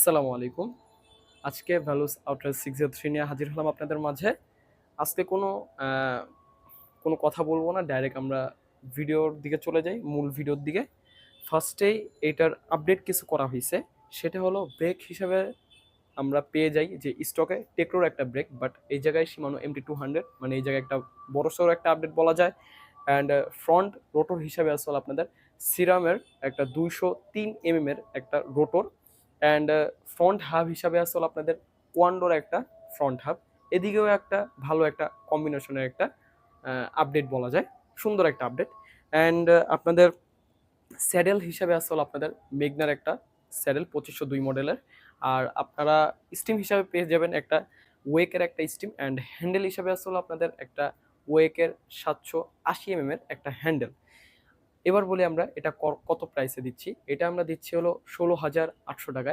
আসসালামু আলাইকুম। আজকে ভ্যালুস আউটরার 603 নিয়ে হাজির হলাম আপনাদের মাঝে। আজকে আ কোনো কথা বলবো না। ডাইরেক্ট আমরা ভিডিওর দিকে চলে যাই, মূল ভিডিওর দিকে। ফার্স্টেই এটার আপডেট কিছু করা হইছে। সেটা হলো ব্রেক হিসেবে আমরা পেয়ে যাই যে স্টকে টেকরোর একটা ব্রেক, বাট এই জায়গায় Shimano MT200 মানে এই জায়গায় একটা বড়সড় একটা আপডেট বলা যায়। অ্যান্ড ফ্রন্ট রোটর হিসাবে আসলে আপনাদের সিরামের একটা 203 এর একটা রোটর, অ্যান্ড ফ্রন্ট হাব হিসাবে আসলে আপনাদের কোয়ান্ডোর একটা ফ্রন্ট হাব। এদিকেও একটা ভালো একটা কম্বিনেশনের একটা আপডেট বলা যায়, সুন্দর একটা আপডেট। অ্যান্ড আপনাদের স্যাডেল হিসাবে আসলে আপনাদের মেগনার একটা স্যাডেল 2502 মডেলের। আর আপনারা স্টিম হিসাবে পেয়ে যাবেন একটা ওয়েকের একটা স্টিম, অ্যান্ড হ্যান্ডেল হিসাবে আসলে আপনাদের একটা ওয়েকের 780 এর একটা হ্যান্ডেল। এবার বলি আমরা এটা কত প্রাইসে দিচ্ছি। এটা আমরা দিচ্ছি হলো 16,800 টাকায়।